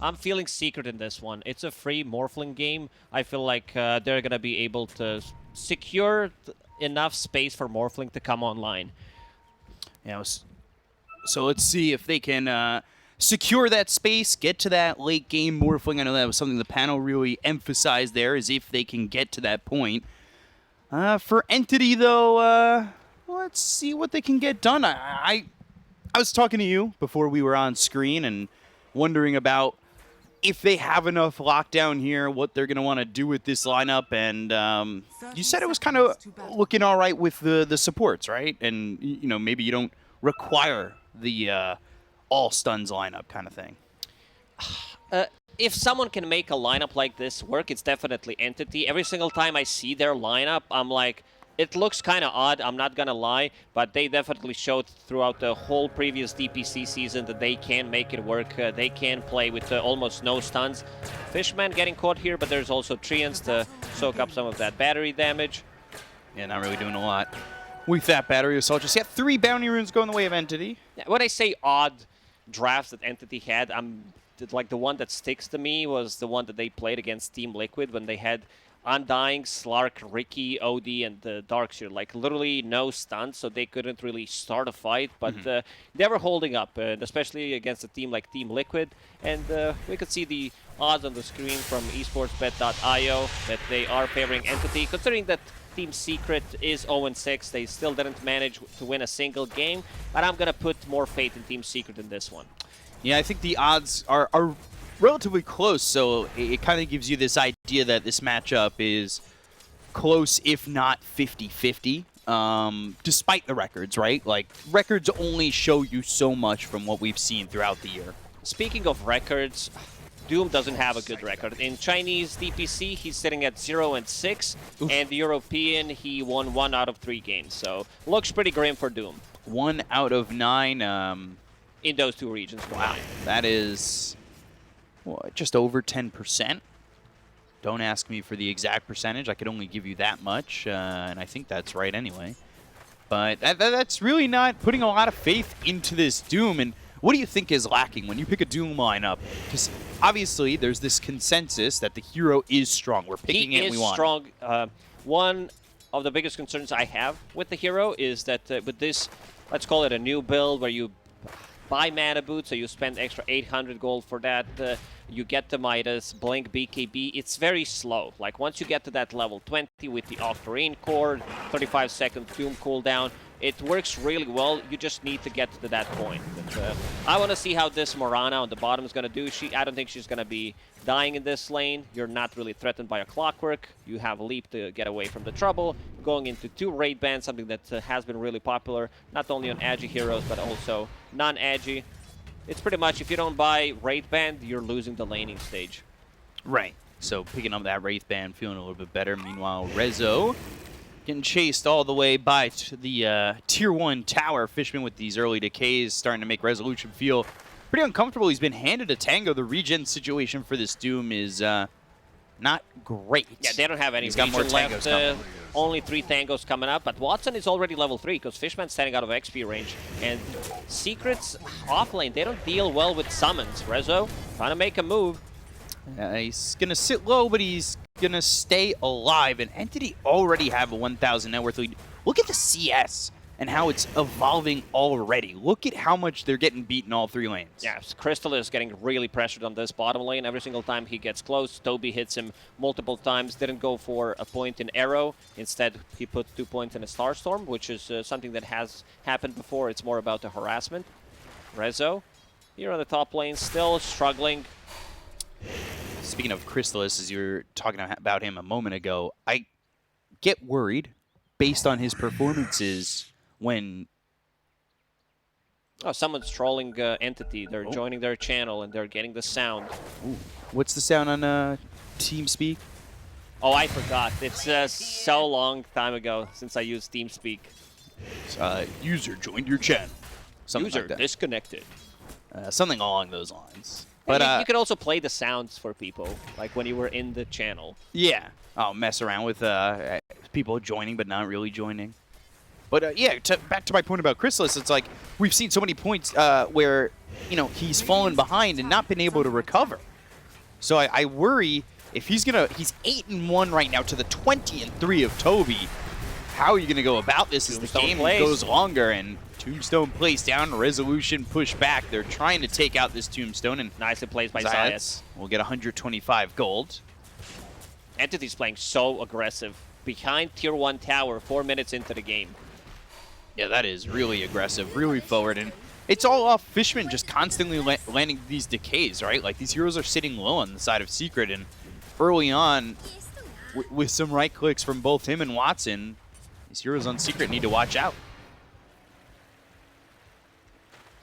I'm feeling Secret in this one. It's a free Morphling game. I feel like they're going to be able to secure enough space for Morphling to come online. Yeah, so let's see if they can secure that space, get to that late game Morphling. I know that was something the panel really emphasized there, is if they can get to that point. For Entity, though, let's see what they can get done. I was talking to you before we were on screen and wondering about if they have enough lockdown here, what they're going to want to do with this lineup. And you said it was kind of looking all right with the supports, right? And, you know, maybe you don't require the all stuns lineup kind of thing. If someone can make a lineup like this work, it's definitely Entity. Every single time I see their lineup, I'm like, it looks kind of odd, I'm not gonna lie, but they definitely showed throughout the whole previous DPC season that they can make it work. They can play with almost no stuns. Fishman getting caught here, but there's also Treants to soak up some of that battery damage. Yeah, not really doing a lot with that battery assault. Just got 3 bounty runes going the way of Entity. Yeah, when I say odd drafts that Entity had, like the one that sticks to me was the one that they played against Team Liquid when they had Undying, Slark, Ricky, OD, and Darkseer. Like literally no stuns, so they couldn't really start a fight, but they were holding up, especially against a team like Team Liquid. And we could see the odds on the screen from esportsbet.io that they are favoring Entity, considering that Team Secret is 0-6. They still didn't manage to win a single game, but I'm going to put more faith in Team Secret in this one. Yeah, I think the odds are relatively close, so it kind of gives you this idea that this matchup is close, if not 50-50, despite the records, right? Like, records only show you so much from what we've seen throughout the year. Speaking of records, Doom doesn't have a good record. In Chinese DPC, he's sitting at 0-6, and the European, he won 1 out of 3 games, so looks pretty grim for Doom. 1 out of 9. In those 2 regions. Wow, that is just over 10%. Don't ask me for the exact percentage. I could only give you that much, and I think that's right anyway. But that's really not putting a lot of faith into this Doom. And what do you think is lacking when you pick a Doom lineup? Because obviously there's this consensus that the hero is strong. We're picking it, we want. He is strong. One of the biggest concerns I have with the hero is that with this, let's call it a new build where you buy mana boots, so you spend extra 800 gold for that. You get the Midas, Blink BKB. It's very slow. Like once you get to that level 20 with the Octarine core, 35-second Doom cooldown, it works really well. You just need to get to that point. But, I want to see how this Morana on the bottom is going to do. I don't think she's going to be dying in this lane. You're not really threatened by a Clockwork. You have a Leap to get away from the trouble. Going into 2 raid bans, something that has been really popular, not only on edgy heroes, but also non-edgy. It's pretty much, if you don't buy Wraith Band, you're losing the laning stage. Right. So picking up that Wraith Band, feeling a little bit better. Meanwhile, Rezo getting chased all the way by the Tier 1 tower. Fishman with these early decays starting to make Resolution feel pretty uncomfortable. He's been handed a tango. The regen situation for this Doom is not great. Yeah, they don't have any He's got more tangos coming. Only 3 tangos coming up, but Watson is already level 3 because Fishman's standing out of XP range. And Secret's off lane, they don't deal well with summons. Rezo trying to make a move. He's going to sit low, but he's going to stay alive. And Entity already have a 1,000 net worth lead. Look at the CS and how it's evolving already. Look at how much they're getting beaten all 3 lanes. Yeah, Crystal is getting really pressured on this bottom lane. Every single time he gets close, Toby hits him multiple times. Didn't go for a point in Arrow. Instead, he put 2 points in a Starstorm, which is something that has happened before. It's more about the harassment. Rezo, here on the top lane, still struggling. Speaking of Crystallis, as you were talking about him a moment ago, I get worried based on his performances when... Oh, someone's trolling Entity. They're joining their channel and they're getting the sound. Ooh. What's the sound on TeamSpeak? Oh, I forgot. It's so long time ago since I used TeamSpeak. User joined your channel. Something User like that. disconnected. Something along those lines. But But you could also play the sounds for people, like when you were in the channel. yeah, I'll mess around with people joining but not really joining. But yeah, back to my point about Chrysalis, it's like we've seen so many points where he's fallen behind and not been able to recover. So I worry if he's 8-1 right now to the 20-3 of Toby. How are you gonna go about this as the game goes longer? And Tombstone placed down, Resolution pushed back. They're trying to take out this Tombstone, and nicely played by Zayats. We'll get 125 gold. Entity's playing so aggressive. Behind Tier 1 tower, 4 minutes into the game. Yeah, that is really aggressive, really forward, and it's all off Fishman just constantly landing these decays, right? Like, these heroes are sitting low on the side of Secret, and early on, with some right clicks from both him and Watson, these heroes on Secret need to watch out.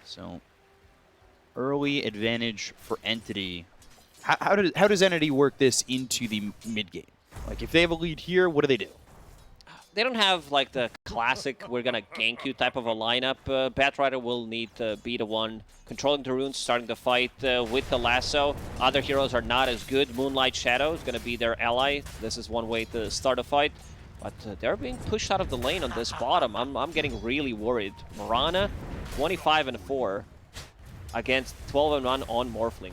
So, early advantage for Entity. How does Entity work this into the mid game? Like, if they have a lead here, what do they do? They don't have, like, the classic, we're going to gank you type of a lineup. Batrider will need to be the one controlling the runes, starting the fight with the lasso. Other heroes are not as good. Moonlight Shadow is going to be their ally. This is one way to start a fight. But they're being pushed out of the lane on this bottom. I'm getting really worried. Mirana, 25-4 against 12-1 on Morphling.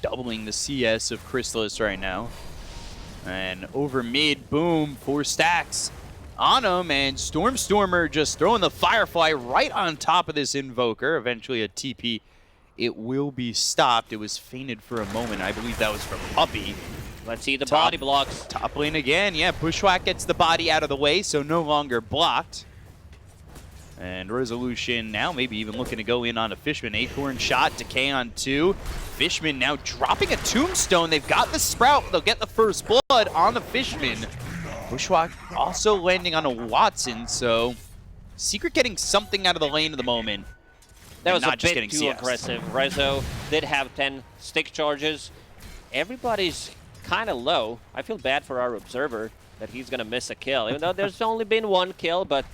Doubling the CS of Crystallis right now. And over mid, boom, 4 stacks on him, and Stormer just throwing the Firefly right on top of this Invoker. Eventually a TP. It will be stopped. It was fainted for a moment. I believe that was from Puppey. Let's see the body blocks. Top lane again. Yeah, Bushwhack gets the body out of the way, so no longer blocked. And Resolution now maybe even looking to go in on a Fishman. Acorn shot, Decay on 2. Fishman now dropping a Tombstone. They've got the Sprout. They'll get the first blood on the Fishman. Bushwhack also landing on a Watson, so Secret getting something out of the lane at the moment. That was a bit too aggressive. Rezo did have 10 stick charges. Everybody's kind of low. I feel bad for our Observer that he's going to miss a kill. Even though there's only been 1 kill, but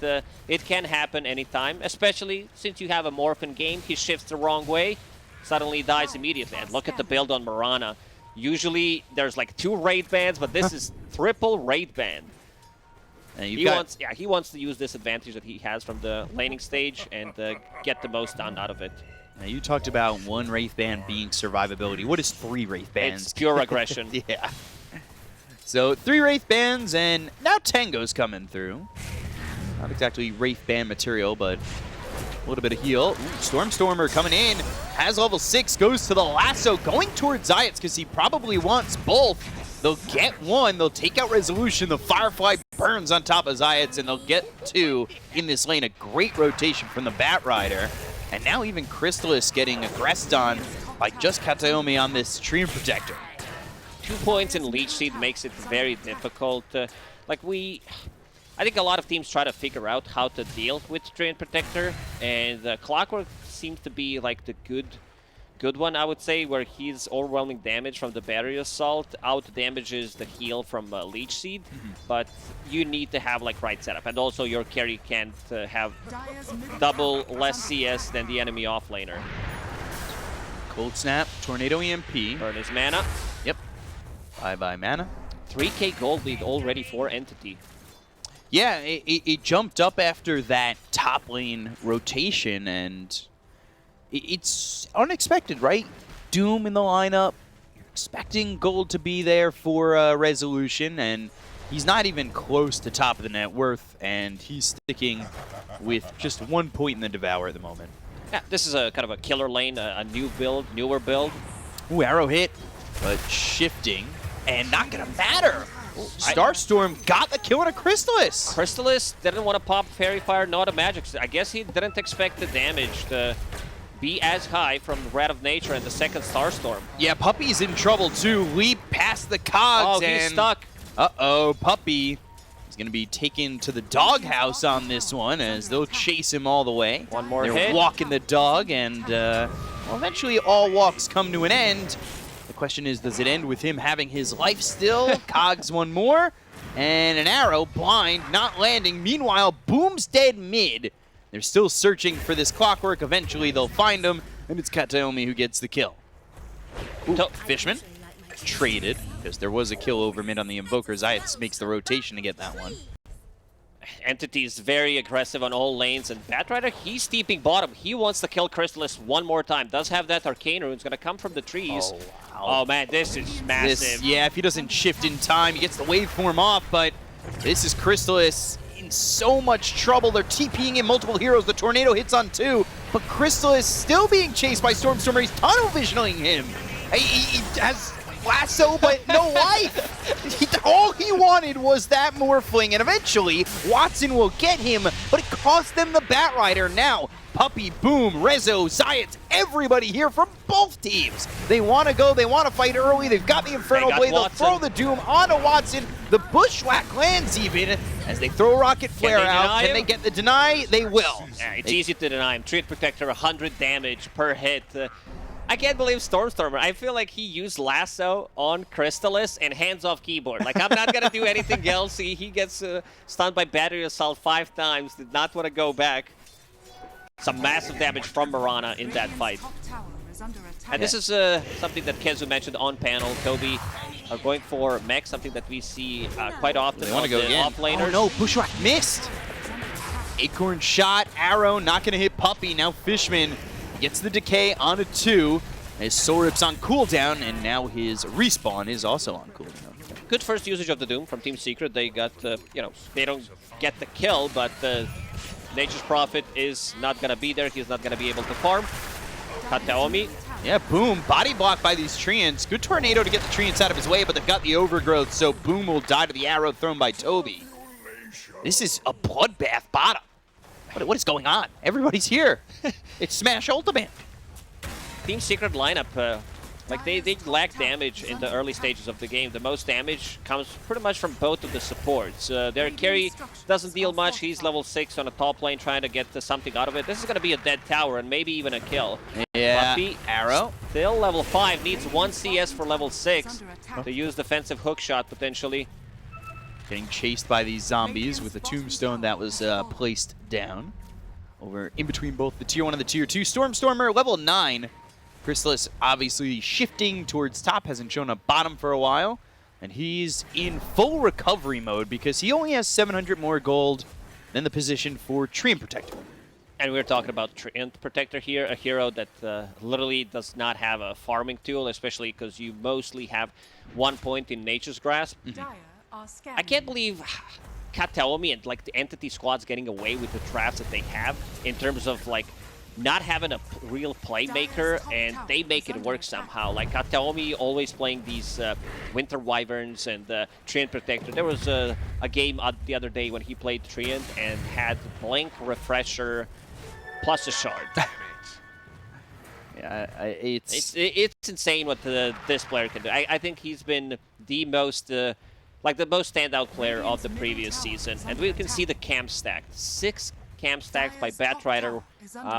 it can happen anytime, especially since you have a Morph in game. He shifts the wrong way, suddenly dies immediately. And look at the build on Mirana. Usually there's like 2 raid bans, but this is triple raid ban. He wants to use this advantage that he has from the laning stage and get the most done out of it. Now, you talked about 1 Wraith Band being survivability. What is 3 Wraith Bands? It's pure aggression. Yeah. So 3 Wraith Bands, and now Tango's coming through. Not exactly Wraith Band material, but a little bit of heal. Ooh, Stormer coming in. Has level 6, goes to the lasso, going towards Zayats because he probably wants both. They'll get 1, they'll take out Resolution. The Firefly burns on top of Zayats, and they'll get 2 in this lane. A great rotation from the Batrider. And now even Crystallis getting aggressed on by just Kataomi on this Treant Protector. 2 points in Leech Seed makes it very difficult. I think a lot of teams try to figure out how to deal with Treant Protector, and Clockwork seems to be like the good one, I would say, where his overwhelming damage from the Barrier Assault out-damages the heal from Leech Seed, but you need to have like right setup, and also your carry can't have double less CS than the enemy offlaner. Cold Snap, Tornado EMP. Burn his mana. Yep. Bye-bye mana. 3k gold lead already for Entity. Yeah, it jumped up after that top lane rotation, and it's unexpected, right? Doom in the lineup. You're expecting gold to be there for Resolution, and he's not even close to top of the net worth, and he's sticking with just 1 point in the Devour at the moment. Yeah, this is a kind of a killer lane, a new build, newer build. Ooh, arrow hit, but shifting, and not gonna matter. Starstorm got the kill on a Crystallis. Crystallis didn't want to pop Fairy Fire, not a magic. I guess he didn't expect the damage to be as high from Wrath of Nature and the second Starstorm. Yeah, Puppey's in trouble too. Leap past the cogs. Oh, he's stuck. Uh-oh, Puppey is going to be taken to the doghouse on this one as they'll chase him all the way. One more They're hit. walking the dog, and well, eventually all walks come to an end. The question is, does it end with him having his life still? Cogs 1 more, and an arrow, blind, not landing. Meanwhile, Boom's dead mid. They're still searching for this Clockwork. Eventually, they'll find him, and it's Kataomi who gets the kill. Ooh, Fishman traded, because there was a kill over mid on the Invoker. Zayats makes the rotation to get that one. Entity is very aggressive on all lanes, and Batrider, he's steeping bottom. He wants to kill Crystallis one more time. Does have that Arcane Rune. It's going to come from the trees. Oh, wow. Oh, man, this is massive. Yeah, if he doesn't shift in time, he gets the waveform off, but this is Crystallis in so much trouble. They're TPing in multiple heroes. The Tornado hits on 2, but Crystallis still being chased by Stormstormer. He's tunnel visioning him. He has lasso, but no life. All he wanted was that Morphling, and eventually Watson will get him, but it cost them the Batrider. Now, Puppey, Boom, Rezo, Zayat, everybody here from both teams. They want to go, they want to fight early. They've got the Infernal Blade. They'll throw the Doom onto Watson. The Bushwhack lands even as they throw Rocket Flare out. Can they get the deny? They will. Yeah, it's easy to deny him. Treant Protector, 100 damage per hit. I can't believe Stormstormer. I feel like he used Lasso on Crystallis and hands-off keyboard. Like, I'm not going to do anything else. He gets stunned by Battery Assault 5 times. Did not want to go back. Some massive damage from Mirana in that fight. And this is something that Kezu mentioned on panel. Toby are going for mech, something that we see quite often. They want to go again. Off-laners. Oh no, Bushwhack missed. Acorn shot, arrow, not going to hit Puppey. Now Fishman gets the decay onto 2. His Sorip's on cooldown, and now his respawn is also on cooldown. Good first usage of the Doom from Team Secret. They got, you know, they don't get the kill, but Nature's Prophet is not going to be there. He's not going to be able to farm. Kataomi. Yeah, Boom, body blocked by these Treants. Good Tornado to get the Treants out of his way, but they've got the Overgrowth, so Boom will die to the arrow thrown by Toby. This is a bloodbath bottom. What is going on? Everybody's here. It's Smash Ultimate. Team Secret lineup, like they lack damage in the early stages of the game. The most damage comes pretty much from both of the supports. Their carry doesn't deal much. He's level 6 on a top lane trying to get something out of it. This is going to be a dead tower and maybe even a kill. Yeah, Puppey, arrow. Still level 5, needs 1 CS for level 6 to use defensive hook shot potentially. Getting chased by these zombies with a tombstone that was placed down. Over in between both the tier 1 and the tier 2. Stormstormer, level 9. Crystallis obviously shifting towards top, hasn't shown a bottom for a while. And he's in full recovery mode because he only has 700 more gold than the position for Treant Protector. And we're talking about Treant Protector here, a hero that literally does not have a farming tool, especially because you mostly have 1 point in Nature's Grasp. I can't believe Kataomi and like the Entity squad's getting away with the drafts that they have in terms of like not having a real playmaker, and they make it work somehow. Like Kataomi always playing these Winter Wyverns and Treant Protector. There was a game the other day when he played Treant and had Blink, Refresher, plus a Shard. Yeah, it's insane what this player can do. I think he's been the most like the most standout player of the previous season, and we can see the camp stacked. 6 camp stacks by Batrider,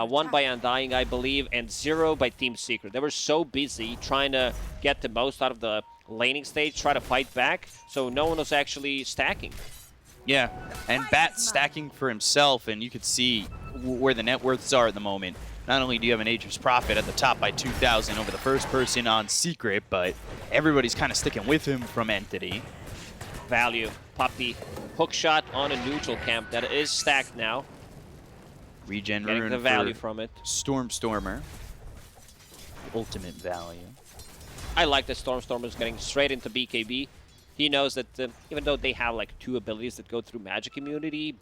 1 by Undying, I believe, and 0 by Team Secret. They were so busy trying to get the most out of the laning stage, try to fight back, so no one was actually stacking. Yeah, and Bat stacking for himself, and you could see where the net worths are at the moment. Not only do you have an Nature's Prophet at the top by 2,000 over the first person on Secret, but everybody's kind of sticking with him from Entity. Value. Puppey. Hook shot on a neutral camp that is stacked now. Regen Getting rune the value for from it. Stormstormer. Ultimate value. I like that Stormstormer's getting straight into BKB. He knows that even though they have like 2 abilities that go through magic immunity,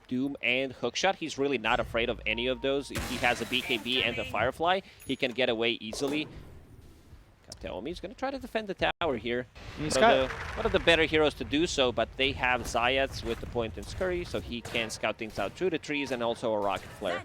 Doom and Hookshot, he's really not afraid of any of those. If he has a BKB and a Firefly, he can get away easily. Kataomi's going to try to defend the tower here. One of the better heroes to do so, but they have Zayats with the point and Scurry, so he can scout things out through the trees, and also a Rocket Flare.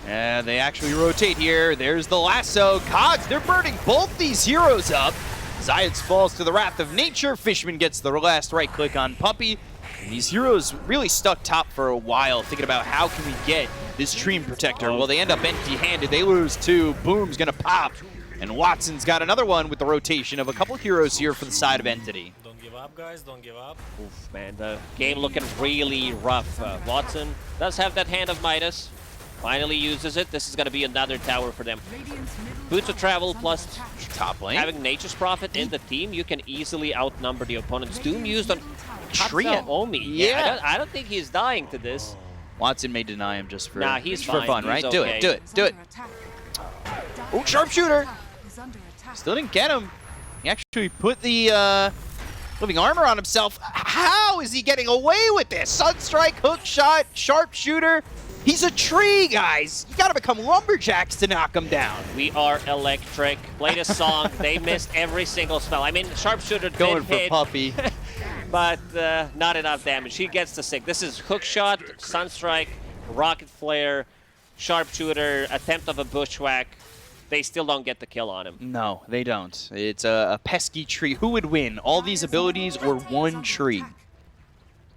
And they actually rotate here. There's the lasso. Cogs, they're burning both these heroes up. Zayats falls to the Wrath of Nature. Fishman gets the last right click on Puppey. And these heroes really stuck top for a while, thinking about how can we get this Treant Protector. Well, they end up empty-handed. They lose 2. Boom's going to pop. And Watson's got another one with the rotation of a couple heroes here for the side of Entity. Don't give up, guys. Don't give up. Oof, man, the game looking really rough. Watson does have that Hand of Midas. Finally uses it. This is going to be another tower for them. Boots of Travel plus top lane. Having Nature's Prophet in the team, you can easily outnumber the opponents. Doom used on tree. Omi. Yeah. I don't think he's dying to this. Watson may deny him just for, Nah, he's for fine. fun, He's right? okay. Do it. Oh, sharpshooter. Still didn't get him. He actually put the living armor on himself. How is he getting away with this? Sunstrike, hook shot, sharpshooter. He's a tree, guys. You gotta become lumberjacks to knock him down. We are electric. Played a song. They missed every single spell. I mean, sharpshooter Going did for hit, Puppy. but not enough damage. He gets the sick. This is hook shot, sunstrike, rocket flare, sharpshooter, attempt of a bushwhack. They still don't get the kill on him. No, they don't. It's a pesky tree. Who would win? All these abilities or one tree?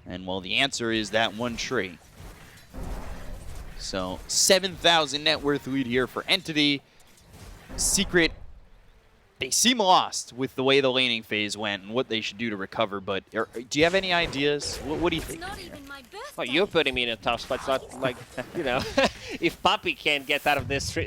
And well, the answer is that one tree. So 7,000 net worth lead here for Entity. Secret, they seem lost with the way the laning phase went and what they should do to recover, but do you have any ideas? What do you think? Oh, you're putting me in a tough spot. It's not like, you know, if Puppy can't get out of this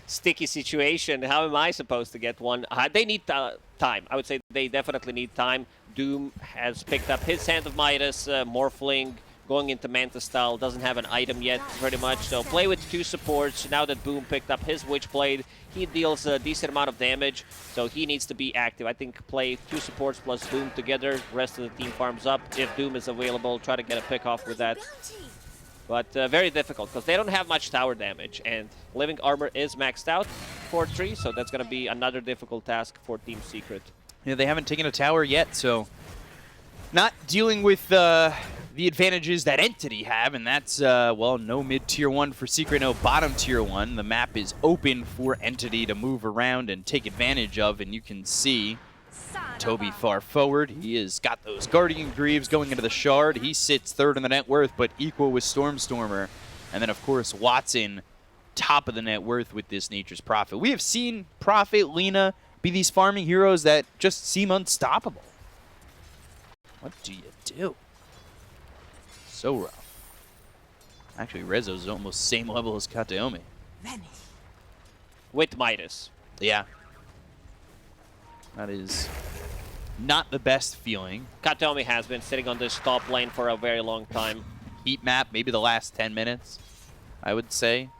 sticky situation, how am I supposed to get one? They need time. I would say they definitely need time. Doom has picked up his Hand of Midas, Morphling, going into Manta style, doesn't have an item yet, pretty much. So play with 2 supports. Now that Boom picked up his Witchblade, he deals a decent amount of damage, so he needs to be active. I think play 2 supports plus Boom together. Rest of the team farms up. If Doom is available, try to get a pick off with that. But very difficult, because they don't have much tower damage, and Living Armor is maxed out for 3, so that's going to be another difficult task for Team Secret. Yeah, they haven't taken a tower yet, so not dealing with the advantages that Entity have, and that's, well, no mid-tier 1 for Secret, no bottom-tier 1. The map is open for Entity to move around and take advantage of, and you can see Toby far forward. He has got those Guardian Greaves going into the Shard. He sits 3rd in the net worth, but equal with Stormstormer. And then, of course, Watson, top of the net worth with this Nature's Prophet. We have seen Prophet, Lina be these farming heroes that just seem unstoppable. What do you do? So rough. Actually, Rezo's almost same level as Kateomi. With Midas. Yeah. That is not the best feeling. Kateomi has been sitting on this top lane for a very long time. Heat map, maybe the last 10 minutes, I would say.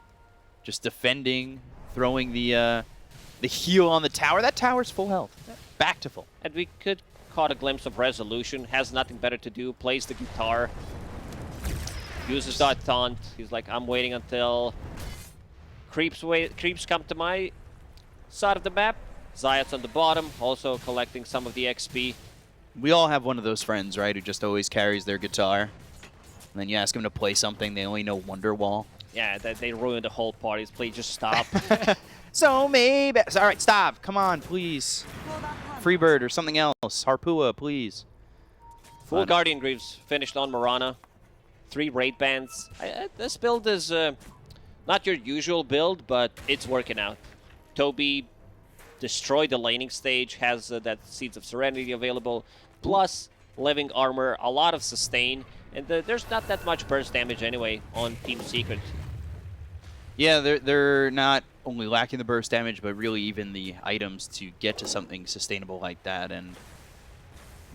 Just defending, throwing the heal on the tower. That tower's full health. Back to full. And we could caught a glimpse of Resolution. Has nothing better to do. Plays the guitar. Uses that taunt. He's like, I'm waiting until creeps come to my side of the map. Zayat's on the bottom, also collecting some of the XP. We all have one of those friends, right, who just always carries their guitar. And then you ask them to play something, they only know Wonderwall. Yeah, they ruin the whole party. Please just stop. So maybe... All right, stop. Come on, please. Freebird or something else. Harpua, please. Full Guardian Greaves finished on Mirana. 3 raid bands. This build is not your usual build, but it's working out. Toby destroyed the laning stage, has that Seeds of Serenity available, plus Living Armor, a lot of sustain, and there's not that much burst damage anyway on Team Secret. Yeah, they're not only lacking the burst damage, but really even the items to get to something sustainable like that. And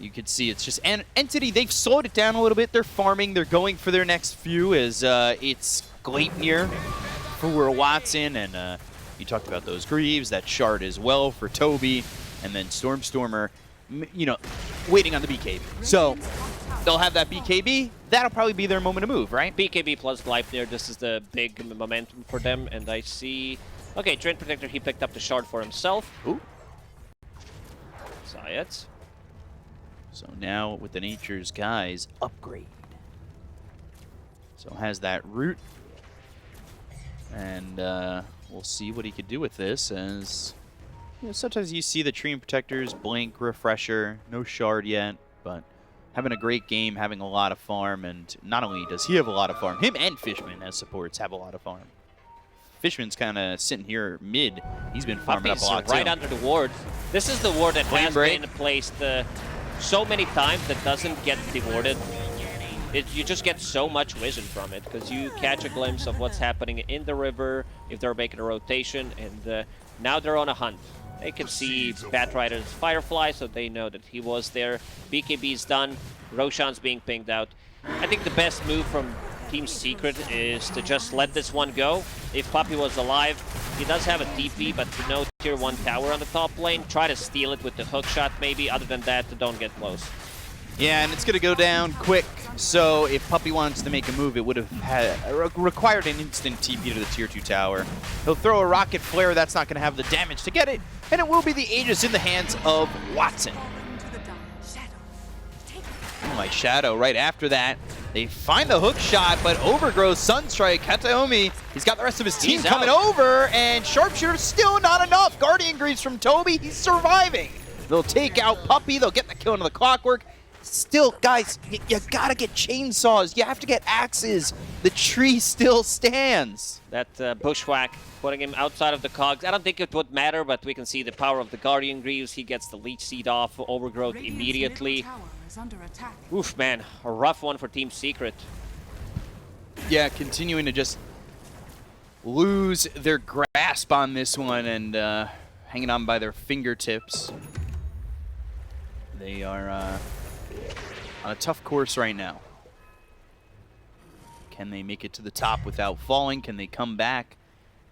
you could see it's just Entity, they've slowed it down a little bit. They're farming, they're going for their next few as it's Gleipnir for Watson, and you talked about those Greaves, that Shard as well for Toby, and then Stormstormer, you know, waiting on the BKB. So they'll have that BKB. That'll probably be their moment to move, right? BKB plus Gleipnir, this is the big momentum for them, and I see... Okay, Treant Protector, he picked up the Shard for himself. Ooh. Zayat. So now with the Nature's Guys, upgrade. So has that root. And we'll see what he could do with this, as you know, sometimes you see the Treant Protectors, Blink, Refresher, no Shard yet, but having a great game, having a lot of farm, and not only does he have a lot of farm, him and Fishman as supports have a lot of farm. Fishman's kind of sitting here mid. He's been farming up a lot right too. under the ward. This is the ward that has break. been placed so many times that doesn't get dewarded. You just get so much vision from it, because you catch a glimpse of what's happening in the river, if they're making a rotation, and now they're on a hunt. They can see Batrider's Firefly, so they know that he was there. BKB's done. Roshan's being pinged out. I think the best move from Team Secret is to just let this one go. If Puppey was alive, he does have a TP, but no tier 1 tower on the top lane. Try to steal it with the hook shot maybe. Other than that, don't get close. Yeah, and it's going to go down quick. So if Puppey wants to make a move, it would have required an instant TP to the tier 2 tower. He'll throw a rocket flare. That's not going to have the damage to get it. And it will be the Aegis in the hands of Watson. Oh, my Shadow right after that. They find the hook shot, but Overgrowth, Sunstrike, Kataomi, he's got the rest of his team coming over, and Sharpshooter still not enough. Guardian Greaves from Toby, he's surviving. They'll take out Puppey, they'll get the kill into the Clockwork. Still, guys, you gotta get chainsaws. You have to get axes. The tree still stands. That Bushwhack, putting him outside of the cogs. I don't think it would matter, but we can see the power of the Guardian Greaves. He gets the Leech Seed off Overgrowth immediately. Oof, man, a rough one for Team Secret. Yeah, continuing to just lose their grasp on this one and hanging on by their fingertips. They are on a tough course right now. Can they make it to the top without falling? Can they come back?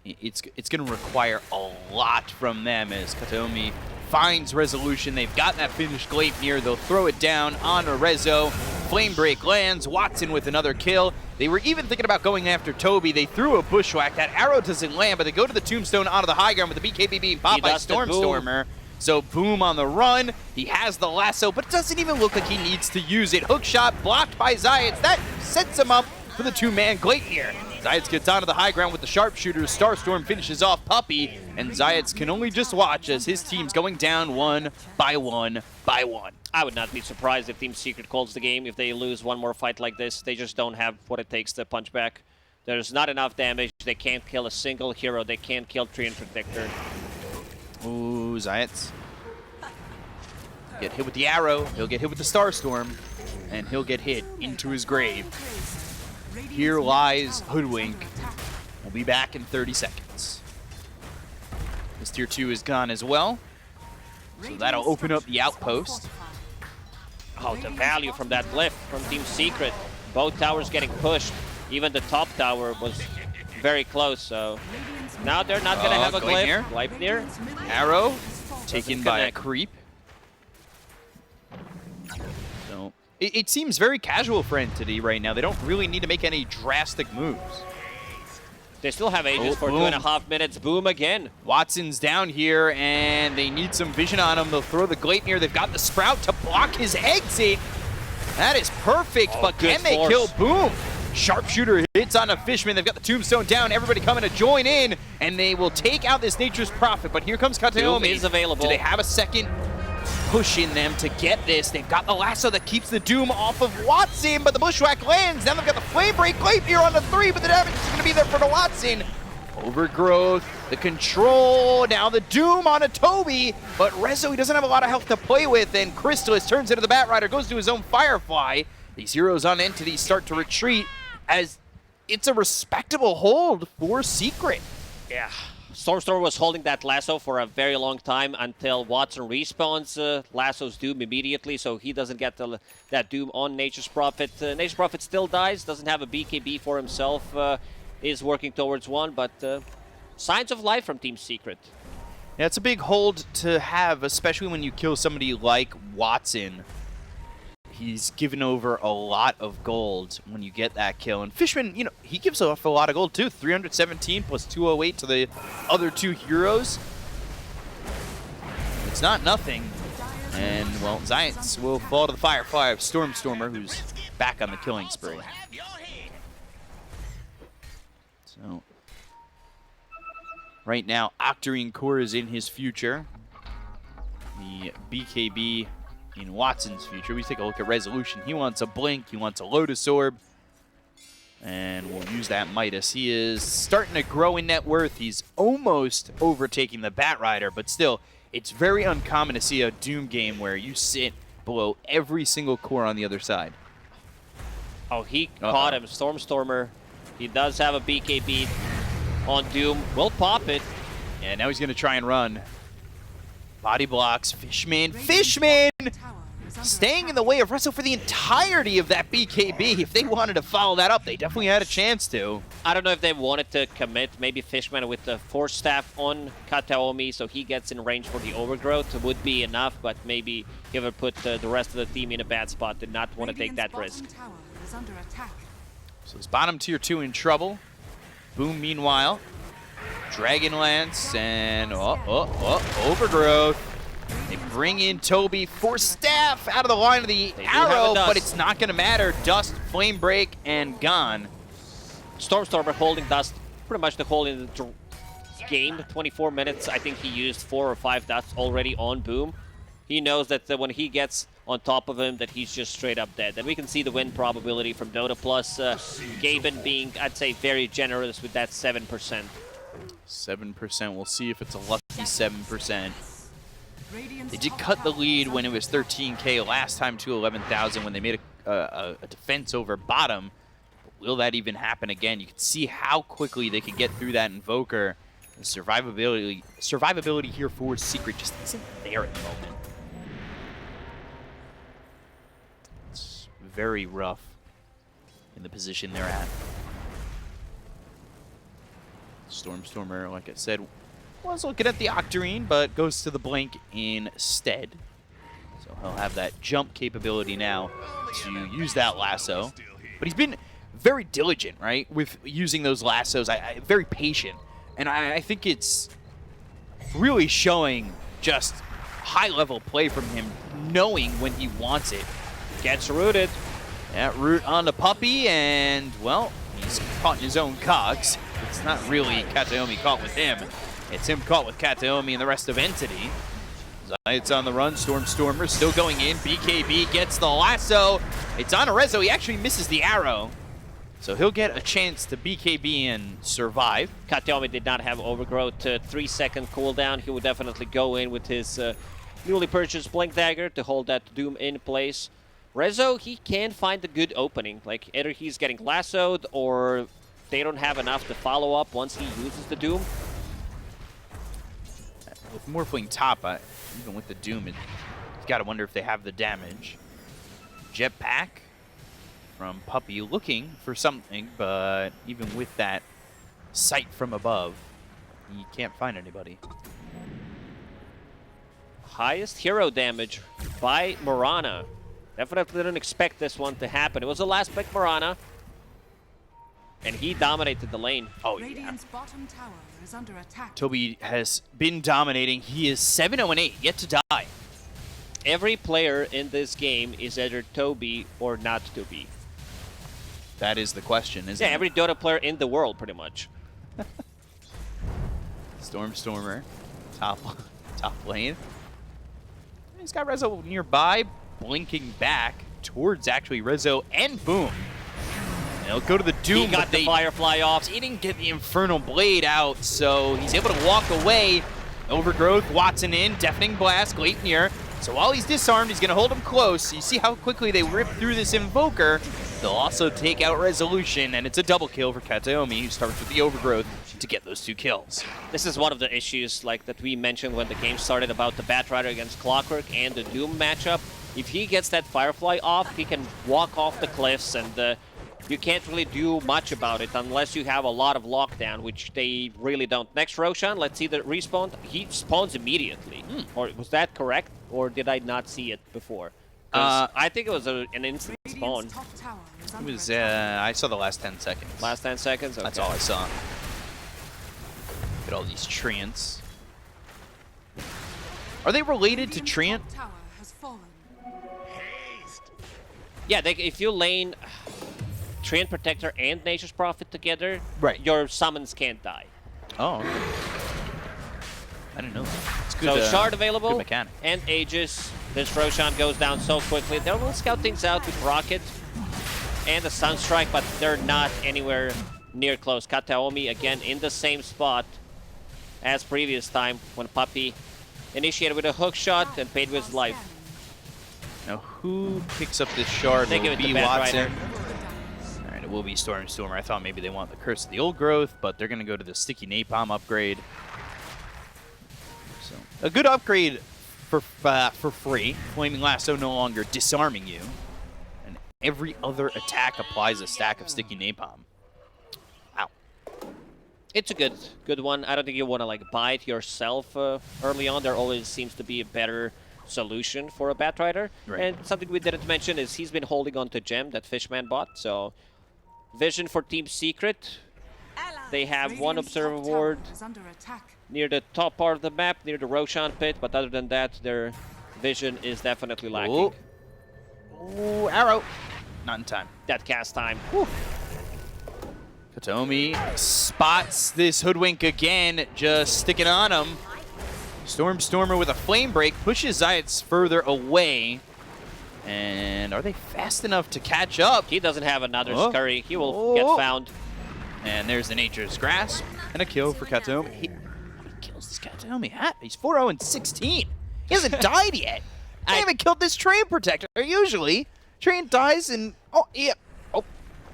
It's going to require a lot from them as Kataomi finds resolution. They've got that finished Gleipnir. They'll throw it down on Rezo. Flame Break lands. Watson with another kill. They were even thinking about going after Toby. They threw a Bushwhack. That arrow doesn't land, but they go to the Tombstone onto the high ground with the BKB being popped by Stormstormer. So Boom on the run. He has the lasso, but it doesn't even look like he needs to use it. Hookshot blocked by Zayats. That sets him up for the two-man Gleipnir. Zayats gets onto the high ground with the sharpshooter. Starstorm finishes off Puppey, and Zayats can only just watch as his team's going down one by one by one. I would not be surprised if Team Secret calls the game if they lose one more fight like this. They just don't have what it takes to punch back. There's not enough damage. They can't kill a single hero. They can't kill Tree and Protector. Ooh, Zayats. Get hit with the arrow. He'll get hit with the Starstorm, and he'll get hit into his grave. Here lies Hoodwink. We'll be back in 30 seconds. This tier 2 is gone as well, so that'll open up the outpost. Oh, the value from that glyph from Team Secret. Both towers getting pushed. Even the top tower was very close, so now they're not going to have a glyph. Gleipnir. Arrow taken by a creep. So it seems very casual for Entity right now. They don't really need to make any drastic moves. They still have Aegis for 2.5 minutes. Boom again. Watson's down here, and they need some vision on him. They'll throw the Gleipnir. They've got the Sprout to block his exit. That is perfect, but can they kill Boom? Sharpshooter hits on a Fishman. They've got the Tombstone down. Everybody coming to join in, and they will take out this Nature's Prophet. But here comes Kataomi. Boom is available. Do they have a second push in them to get this? They've got the lasso that keeps the Doom off of Watson, but the Bushwhack lands. Now they've got the Flame Break. Gleipnir on the 3, but the damage is going to be there for the Watson. Overgrowth, the control, now the Doom on a Toby, but Rezo, he doesn't have a lot of health to play with, and Crystallis turns into the Batrider, goes to his own Firefly. These heroes on Entity start to retreat as it's a respectable hold for Secret. Yeah. Stormstorm was holding that lasso for a very long time until Watson respawns lasso's Doom immediately, so he doesn't get that Doom on Nature's Prophet. Nature's Prophet still dies, doesn't have a BKB for himself, is working towards one, but signs of life from Team Secret. Yeah, it's a big hold to have, especially when you kill somebody like Watson. He's given over a lot of gold when you get that kill. And Fishman, you know, he gives off a lot of gold too. 317 plus 208 to the other two heroes. It's not nothing. And, well, Zayats will fall to the Firefly of Stormstormer, who's back on the killing spree. So, right now, Octarine Core is in his future. The BKB in Watson's future. We take a look at Resolution. He wants a Blink. He wants a Lotus Orb. And we'll use that Midas. He is starting to grow in net worth. He's almost overtaking the Batrider, but still, it's very uncommon to see a Doom game where you sit below every single core on the other side. Oh, he caught him. Stormstormer. He does have a BKB on Doom. Will pop it. Yeah, now he's going to try and run. Body blocks, Fishman, Fishman! Staying in the way of Rezo for the entirety of that BKB. If they wanted to follow that up, they definitely had a chance to. I don't know if they wanted to commit. Maybe Fishman with the Force Staff on Kataomi, so he gets in range for the Overgrowth would be enough, but maybe he would put the rest of the team in a bad spot. Did not want to take that risk. So it's bottom tier 2 in trouble. Boom, meanwhile. Dragonlance and Overgrowth. They bring in Toby for Staff out of the line of the arrow, but it's not going to matter. Dust, Flame Break, and gone. Stormstormer holding Dust pretty much the whole game. 24 minutes, I think he used 4 or 5 Dusts already on Boom. He knows that when he gets on top of him, that he's just straight up dead. And we can see the win probability from Dota, plus Gaimin being, I'd say, very generous with that 7%. 7%. We'll see if it's a lucky 7%. They did cut the lead when it was 13K last time to 11,000 when they made a defense over bottom. But will that even happen again? You can see how quickly they could get through that Invoker. The survivability here for Secret just isn't there at the moment. It's very rough in the position they're at. Stormstormer, like I said, was looking at the Octarine, but goes to the Blink instead. So he'll have that jump capability now to use that lasso. But he's been very diligent, right, with using those lassos. Very patient. And I think it's really showing just high-level play from him, knowing when he wants it. Gets rooted. That root on the puppy, and, well, he's caught in his own cogs. It's not really Kataomi caught with him. It's him caught with Kataomi and the rest of Entity. It's on the run. Stormstormer still going in. BKB gets the lasso. It's on Rezo. He actually misses the arrow. So he'll get a chance to BKB and survive. Kataomi did not have Overgrowth. 3-second cooldown. He would definitely go in with his newly purchased Blink Dagger to hold that Doom in place. Rezo, he can find a good opening. Like, either he's getting lassoed or they don't have enough to follow up once he uses the Doom. With Morphling top, even with the Doom, you gotta wonder if they have the damage. Jetpack from Puppy looking for something, but even with that sight from above, he can't find anybody. Highest hero damage by Mirana. Definitely didn't expect this one to happen. It was the last pick Mirana, and he dominated the lane. Oh, yeah. Toby has been dominating. He is 7-0-8, yet to die. Every player in this game is either Toby or not Toby. That is the question, isn't it? Yeah, every Dota player in the world, pretty much. Stormstormer, top lane. He's got Rezo nearby, blinking back towards actually Rezo and Boom. They'll go to the Doom. He got the Firefly off. He didn't get the Infernal Blade out, so he's able to walk away. Overgrowth, Watson in, Deafening Blast, Gleipnir. So while he's disarmed, he's going to hold him close. You see how quickly they rip through this Invoker. They'll also take out Resolution, and it's a double kill for Kataomi, who starts with the Overgrowth to get those 2 kills. This is one of the issues like that we mentioned when the game started about the Batrider against Clockwork and the Doom matchup. If he gets that Firefly off, he can walk off the cliffs, and you can't really do much about it unless you have a lot of lockdown, which they really don't. Next Roshan, let's see the respawn. He spawns immediately. Or was that correct? Or did I not see it before? I think it was an instant spawn. It was, I saw the last 10 seconds. Last 10 seconds? Okay. That's all I saw. Look at all these Treants. Are they related to Treant? Yeah, if you lane Treant Protector and Nature's Prophet together, right, your summons can't die. Oh, okay. I didn't know that. It's good, so Shard available, good mechanic. And Aegis. This Roshan goes down so quickly. They will scout things out with Rocket and the Sunstrike, but they're not anywhere near close. Kataomi, again, in the same spot as previous time when Puppy initiated with a hook shot and paid with his life. Now, who picks up this shard? They will give it be to Watson. All right, it will be Stormstormer. I thought maybe they want the Curse of the Old Growth, but they're going to go to the Sticky Napalm upgrade. So a good upgrade for free. Flaming Lasso no longer disarming you. And every other attack applies a stack of sticky napalm. Wow. It's a good one. I don't think you want to like buy it yourself early on. There always seems to be a better solution for a Batrider. Right. And something we didn't mention is he's been holding on to Gem that Fishman bought. So vision for Team Secret. They have one observer ward near the top part of the map, near the Roshan pit, but other than that, their vision is definitely lacking. Ooh, arrow. Not in time. That cast time. Kataomi spots this Hoodwink again, just sticking on him. Stormer with a flame break pushes Zayats further away. And are they fast enough to catch up? He doesn't have another scurry. He will get found. And there's the Nature's Grasp and a kill for Kataomi. He kills this Kataomi. He's 4-0-16. He hasn't died yet. I haven't killed this Train Protector. Usually, Train dies and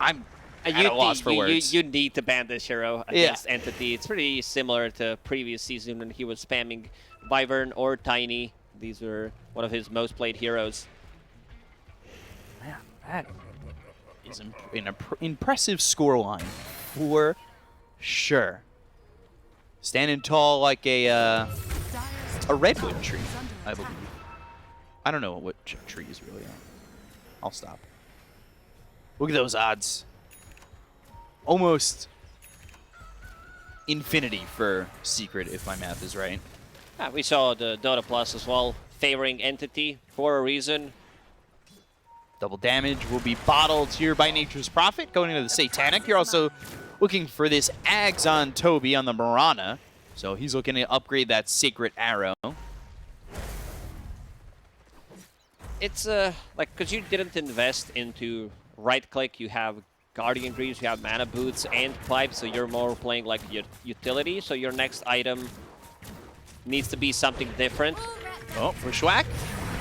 I'm at a loss for words. You need to ban this hero against Entity. It's pretty similar to previous season when he was spamming Wyvern or Tiny. These were one of his most played heroes. Man, that is an impressive scoreline for sure. Standing tall like a redwood tree, I believe. I don't know what trees really are. I'll stop. Look at those odds. Almost infinity for Secret, if my math is right. We saw the Dota Plus as well, favoring Entity for a reason. Double damage will be bottled here by Nature's Prophet, going into the Satanic. You're also looking for this Ags on Toby on the Mirana. So he's looking to upgrade that Sacred Arrow. It's like, because you didn't invest into right-click, you have Guardian Greaves, you have Mana Boots and Pipes, so you're more playing like your utility. So your next item needs to be something different. Oh, Bushwhack.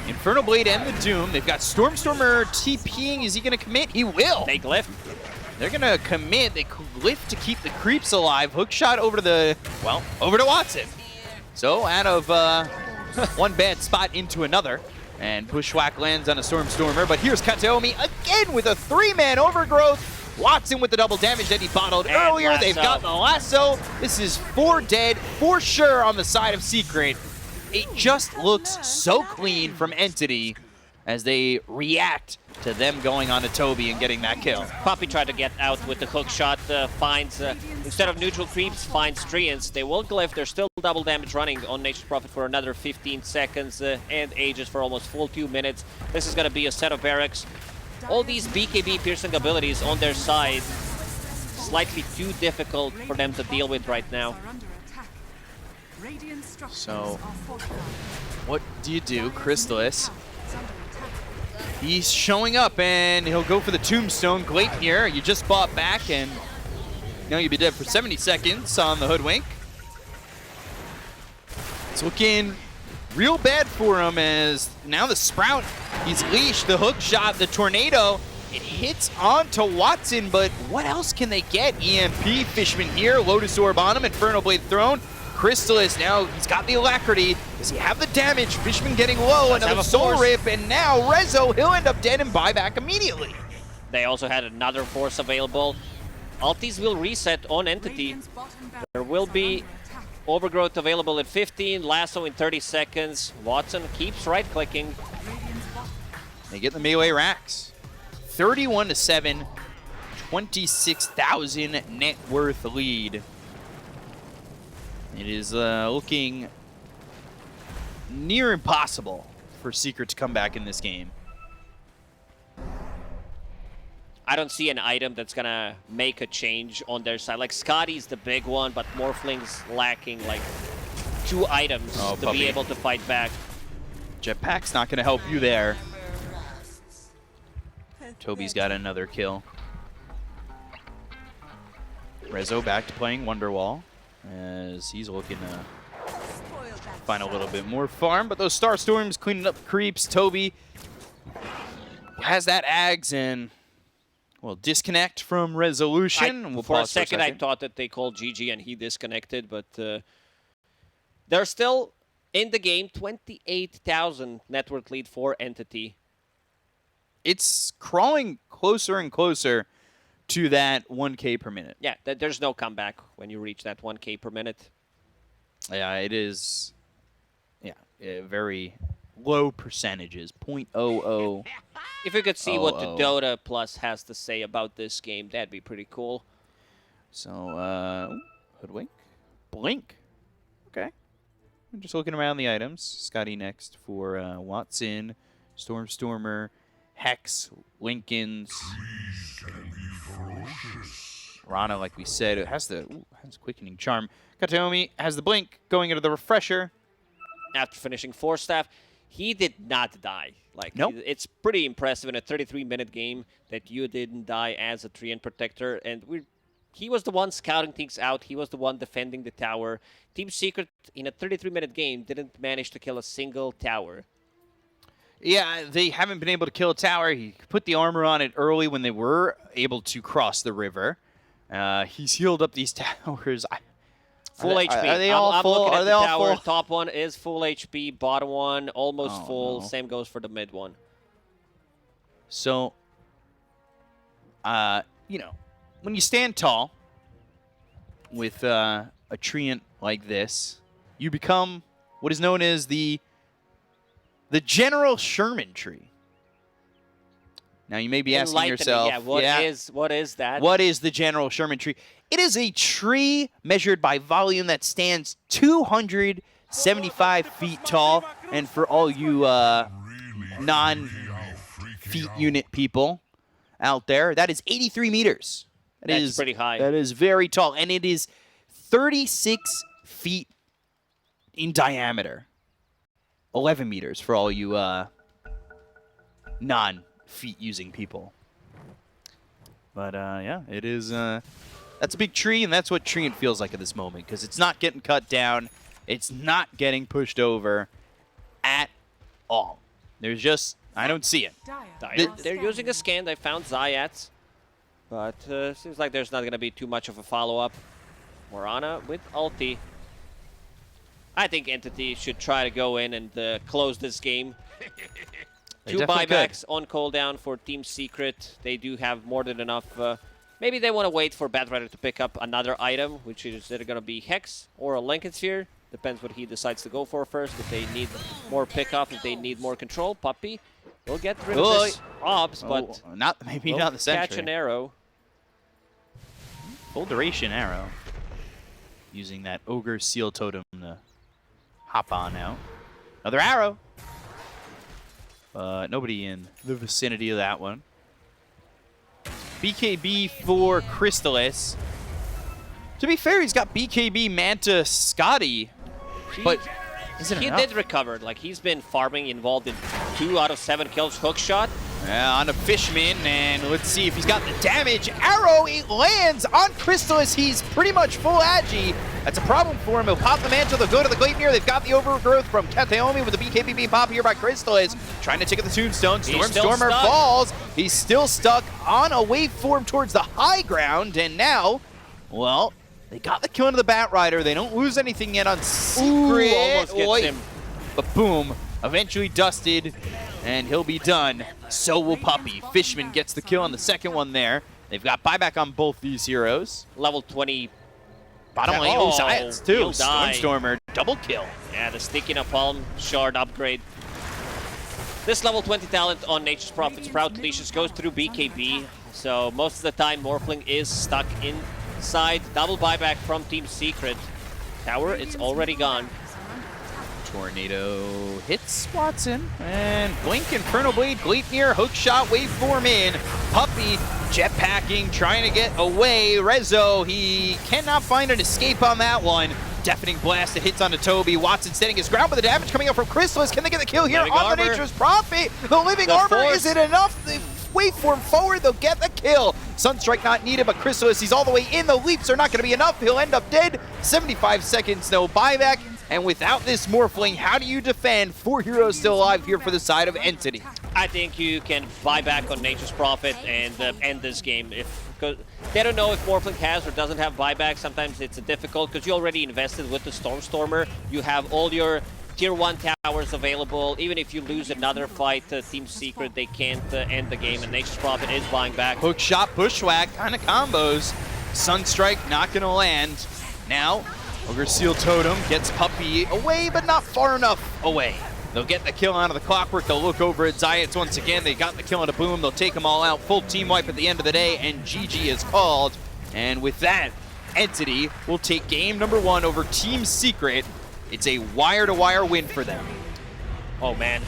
Infernal Blade and the Doom. They've got Stormer TPing. Is he going to commit? He will. They glyph. They're going to commit. They glyph to keep the creeps alive. Hookshot over to over to Watson. So out of one bad spot into another. And Bushwhack lands on a Stormer. But here's Kataomi again with a 3-man overgrowth. Watson with the double damage that he bottled earlier. Lasso. They've got the lasso. This is 4 dead for sure on the side of Secret. It just looks so clean from Entity as they react to them going on to Toby and getting that kill. Poppy tried to get out with the hook shot, finds, instead of neutral creeps, finds Treants. They will glyph, there's still double damage running on Nature's Prophet for another 15 seconds and Aegis for almost full 2 minutes. This is going to be a set of barracks. All these BKB piercing abilities on their side, slightly too difficult for them to deal with right now. So, what do you do? Crystallis, he's showing up and he'll go for the Tombstone. Gleipnir, you just bought back and now you'll be dead for 70 seconds on the Hoodwink. It's looking real bad for him as now the Sprout, he's leashed, the hook shot, the Tornado. It hits onto Watson, but what else can they get? EMP, Fishman here, Lotus Orb on him, Infernal Blade thrown. Crystallis now, he's got the alacrity. Does he have the damage? Fishman getting low, another Soul Rip, and now Rezo, he'll end up dead and buy back immediately. They also had another force available. Altis will reset on Entity. There will be overgrowth available at 15, lasso in 30 seconds. Watson keeps right-clicking. They get the melee racks. 31-7, 26,000 net worth lead. It is looking near impossible for Secret to come back in this game. I don't see an item that's gonna make a change on their side. Like Scotty's the big one, but Morphling's lacking like 2 items to be able to fight back. Jetpack's not gonna help you there. Toby's got another kill. Rezo back to playing Wonderwall as he's looking to find a little bit more farm, but those Star Storms cleaning up creeps. Toby has that Ags and will disconnect from Resolution. For a second, I thought that they called GG and he disconnected, but they're still In the game, 28,000 net worth lead for Entity. It's crawling closer and closer to that 1K per minute. Yeah, there's no comeback when you reach that 1K per minute. Yeah, it is. Yeah, very low percentages. 0.00. If we could see what the Dota Plus has to say about this game, that'd be pretty cool. So, Hoodwink. Blink. Okay. I'm just looking around the items. Scotty next for Watson, Stormer, Hex, Lincolns. Rana, like we said, it has the has quickening charm. Kataomi has the blink going into the refresher. After finishing 4-staff, he did not die. Like, nope. It's pretty impressive in a 33-minute game that you didn't die as a Treant Protector. And he was the one scouting things out. He was the one defending the tower. Team Secret, in a 33-minute game, didn't manage to kill a single tower. Yeah, they haven't been able to kill a tower. He put the armor on it early when they were able to cross the river. He's healed up these towers. Full HP. Are they all full? Looking at are they the all tower. full? Top one is full HP. Bottom one almost full. No. Same goes for the mid one. So, you know, when you stand tall with a treant like this, you become what is known as the General Sherman tree. Now you may be asking yourself, yeah, what is that? What is the General Sherman tree? It is a tree measured by volume that stands 275 feet tall. And for all you non-feet unit people out there, that is 83 meters. That's pretty high. That is very tall. And it is 36 feet in diameter. 11 meters for all you non-feet using people. But yeah, it is. That's a big tree, and that's what Treant feels like at this moment, because it's not getting cut down, it's not getting pushed over at all. There's just, I don't see it. They're using a scan. They found Zayats, but seems like there's not going to be too much of a follow-up. Morana with ulti. I think Entity should try to go in and close this game. Two buybacks on cooldown for Team Secret. They do have more than enough. Maybe they want to wait for Batrider to pick up another item, which is either going to be Hex or a Lincoln Sphere. Depends what he decides to go for first. If they need more pickup, if they need more control, Puppy will get rid of this Obs, but maybe not the sentry. Catch an arrow. Full duration arrow. Using that Ogre Seal Totem to hop on out. Another arrow. Nobody in the vicinity of that one. BKB for Crystallis. To be fair, he's got BKB, Manta, Scotty. But is it enough? He did recover. Like, he's been farming, involved in 2 out of 7 kills. Hookshot. Yeah, on a Fishman, and let's see if he's got the damage. Arrow, it lands on Crystallis. He's pretty much full agi. That's a problem for him. He'll pop the mantle. They'll go to the Gleipnir. They've got the overgrowth from Kateomi with the BKB pop here by Crystallis. Trying to take out the Tombstone. Stormer falls. He's still stuck on a waveform towards the high ground, and now, well, they got the kill into the Batrider. They don't lose anything yet on Secret. Ooh, almost gets him. But boom, eventually dusted, and he'll be done. So will Puppy. Fishman gets the kill on the second one there. They've got buyback on both these heroes. Level 20. Bottom lane, Zayats too. Stormer, double kill. Yeah, the Sticky Napalm Shard upgrade. This level 20 talent on Nature's Prophet Sprout Leashes goes through BKB, so most of the time Morphling is stuck inside. Double buyback from Team Secret. Tower, it's already gone. Tornado hits Watson, and Blink, Infernal Blade, Gleipnir, Hookshot, Waveform in. Puppy jetpacking, trying to get away. Rezo, he cannot find an escape on that one. Deafening blast that hits onto Toby. Watson standing his ground, but the damage coming out from Crystallis. Can they get the kill here on the Nature's Prophet? The Living Armor, is it enough? The Waveform forward, they'll get the kill. Sunstrike not needed, but Crystallis, he's all the way in. The leaps are not going to be enough. He'll end up dead. 75 seconds, no buyback. And without this Morphling, how do you defend 4 heroes still alive here for the side of Entity? I think you can buy back on Nature's Prophet and end this game. Because they don't know if Morphling has or doesn't have buyback. Sometimes it's difficult because you already invested with the Stormer. You have all your tier 1 towers available. Even if you lose another fight, Team Secret, they can't end the game, and Nature's Prophet is buying back. Hook shot, bushwhack, kind of combos. Sunstrike not going to land. Now, Ogre Seal Totem gets Puppey away, but not far enough away. They'll get the kill out of the Clockwork. They'll look over at Zayats once again. They got the kill on a Boom. They'll take them all out. Full team wipe at the end of the day, and GG is called. And with that, Entity will take game number 1 over Team Secret. It's a wire-to-wire win for them. Oh man,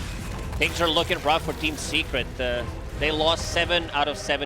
things are looking rough for Team Secret. They lost 7 out of 7